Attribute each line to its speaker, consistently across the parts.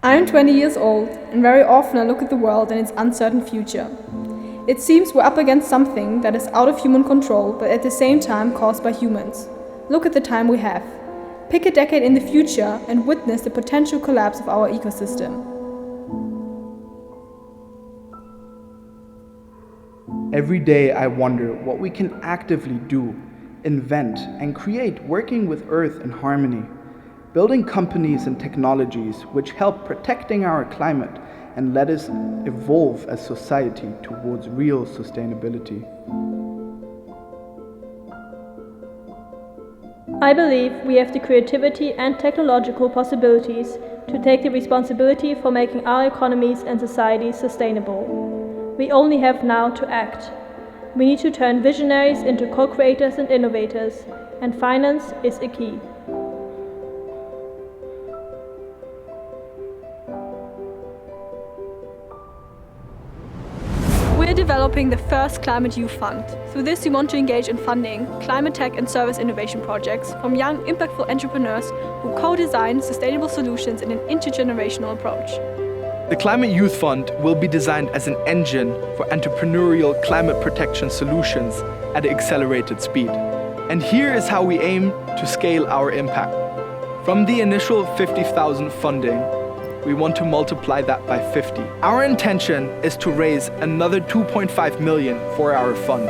Speaker 1: I am 20 years old, and very often I look at the world and its uncertain future. It seems we're up against something that is out of human control, but at the same time caused by humans. Look at the time we have. Pick a decade in the future and witness the potential collapse of our ecosystem.
Speaker 2: Every day I wonder what we can actively do, invent, and create working with Earth in harmony. Building companies and technologies which help protecting our climate and let us evolve as society towards real sustainability.
Speaker 3: I believe we have the creativity and technological possibilities to take the responsibility for making our economies and societies sustainable. We only have now to act. We need to turn visionaries into co-creators and innovators, and finance is a key.
Speaker 1: We're developing the first Climate Youth Fund. Through this, we want to engage in funding climate tech and service innovation projects from young, impactful entrepreneurs who co-design sustainable solutions in an intergenerational approach.
Speaker 4: The Climate Youth Fund will be designed as an engine for entrepreneurial climate protection solutions at an accelerated speed. And here is how we aim to scale our impact. From the initial 50,000 funding, we want to multiply that by 50. Our intention is to raise another 2.5 million for our fund.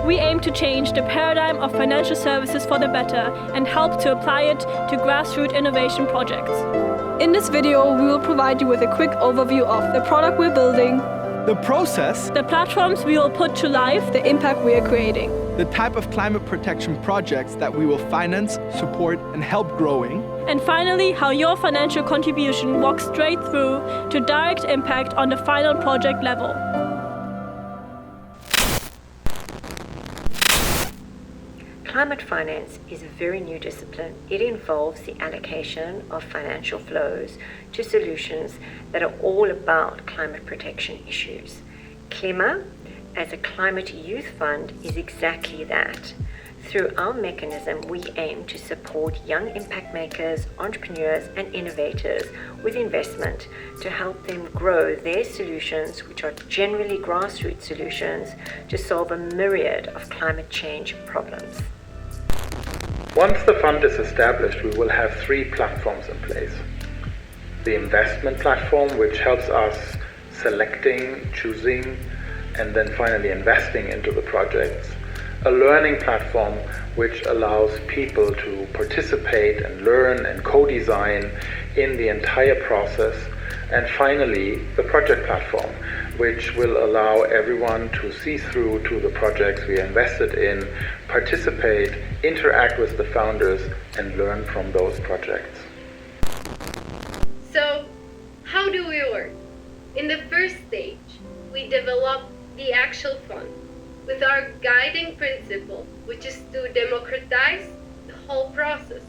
Speaker 3: We aim to change the paradigm of financial services for the better and help to apply it to grassroots innovation projects.
Speaker 1: In this video, we will provide you with a quick overview of the product we're building,
Speaker 4: the process,
Speaker 3: the platforms we will put to life,
Speaker 1: the impact we are creating,
Speaker 4: the type of climate protection projects that we will finance, support, and help growing,
Speaker 3: and finally, how your financial contribution walks straight through to direct impact on the final project level.
Speaker 5: Climate finance is a very new discipline. It involves the allocation of financial flows to solutions that are all about climate protection issues. CLIMA, as a climate youth fund, is exactly that. Through our mechanism, we aim to support young impact makers, entrepreneurs, and innovators with investment to help them grow their solutions, which are generally grassroots solutions, to solve a myriad of climate change problems.
Speaker 6: Once the fund is established, we will have 3 platforms in place. The investment platform, which helps us selecting, choosing, and then finally investing into the projects. A learning platform, which allows people to participate and learn and co-design in the entire process. And finally, the project platform, which will allow everyone to see through to the projects we invested in, participate, interact with the founders, and learn from those projects.
Speaker 7: So, how do we work? In the first stage, we develop the actual fund with our guiding principle, which is to democratize the whole process.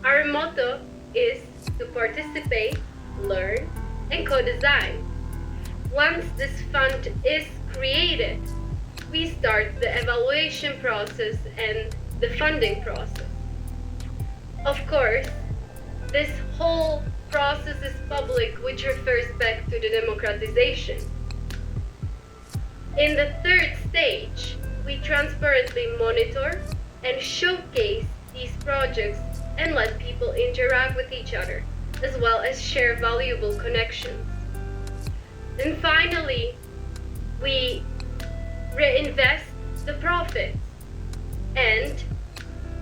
Speaker 7: Our motto is to participate, learn, and co-design. Once this fund is created, we start the evaluation process and the funding process. Of course, this whole process is public, which refers back to the democratization. In the third stage, we transparently monitor and showcase these projects and let people interact with each other, as well as share valuable connections. And finally, we reinvest the profits and,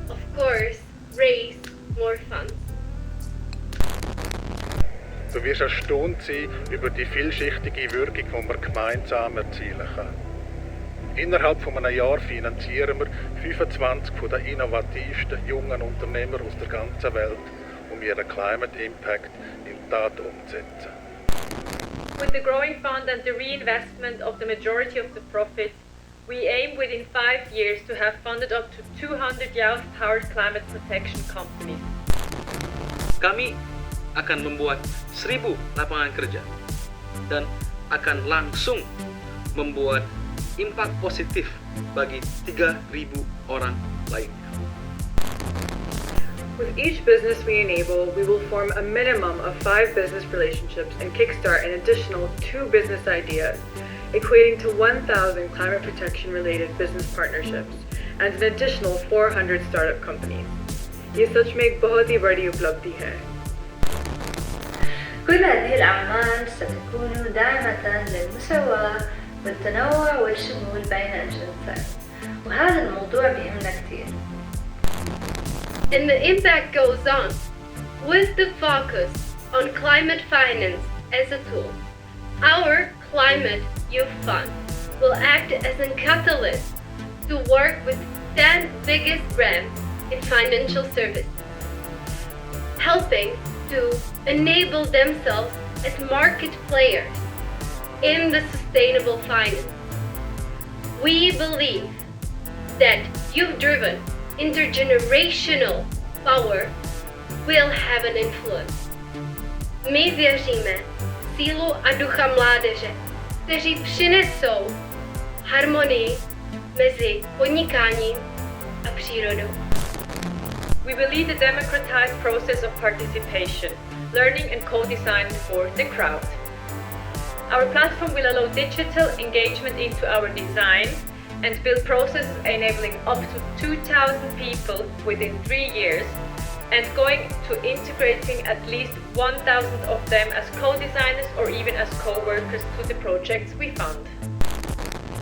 Speaker 7: of course, raise more funds.
Speaker 8: Du wirst erstaunt sein über die vielschichtige Wirkung, die wir gemeinsam erzielen können. Innerhalb von einem Jahr finanzieren wir 25 der innovativsten jungen Unternehmer aus der ganzen Welt, ihren Climate Impact in Tat umzusetzen.
Speaker 9: With the growing fund and the reinvestment of the majority of the profits, we aim within 5 years to have funded up to 200 youth-powered climate protection companies.
Speaker 10: Kami akan membuat 1.000 lapangan kerja dan akan langsung membuat impak positif bagi 3.000 orang lainnya.
Speaker 9: With each business we enable, we will form a minimum of 5 business relationships and kickstart an additional 2 business ideas, equating to 1,000 climate protection related business partnerships and an additional 400 startup companies. ये सच में एक बहुत ही बड़ी उपलब्धि है.
Speaker 11: كل هذه الأعمال ستكون داعمة للمساواة والتنوع والشمول بين الجنسين، وهذا الموضوع بيهمنا كتير.
Speaker 7: And the impact goes on with the focus on climate finance as a tool. Our Climate Youth Fund will act as a catalyst to work with 10 biggest brands in financial services, helping to enable themselves as market players in the sustainable finance. We believe that youth-driven intergenerational power will have an influence. My věříme sílu a ducha mládeže, kteří přinesou harmonii mezi podnikáním a přírodou.
Speaker 9: We will lead the democratized process of participation, learning and co-design for the crowd. Our platform will allow digital engagement into our design and build processes enabling up to 2,000 people within 3 years and going to integrating at least 1,000 of them as co-designers or even as co-workers to the projects we fund.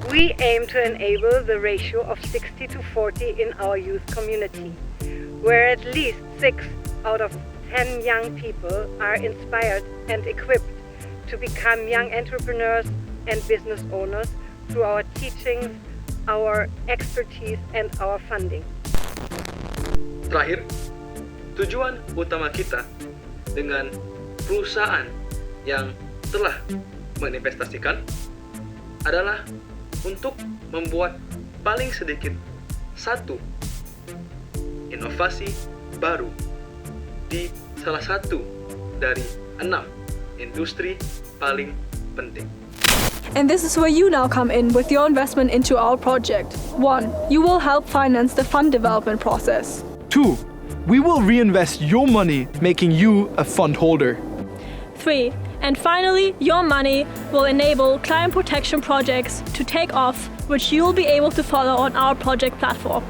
Speaker 5: We aim to enable the ratio of 60 to 40 in our youth community, where at least 6 out of 10 young people are inspired and equipped to become young entrepreneurs and business owners through our teachings, our expertise, and our funding.
Speaker 10: Terakhir, tujuan utama kita dengan perusahaan yang telah menginvestasikan adalah untuk membuat paling sedikit 1 inovasi baru di salah satu dari 6 industri paling penting.
Speaker 3: And this is where you now come in with your investment into our project. 1. You will help finance the fund development process.
Speaker 4: 2. We will reinvest your money, making you a fund holder.
Speaker 3: 3. And finally, your money will enable climate protection projects to take off, which you'll be able to follow on our project platform.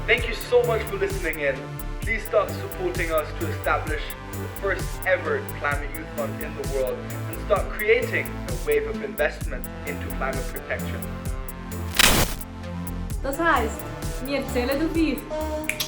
Speaker 2: Thank you so much for listening in. Please start supporting us to establish the first ever Climate Youth Fund in the world and start creating a wave of investment into climate protection.
Speaker 1: Das heißt, wir zählen auf euch.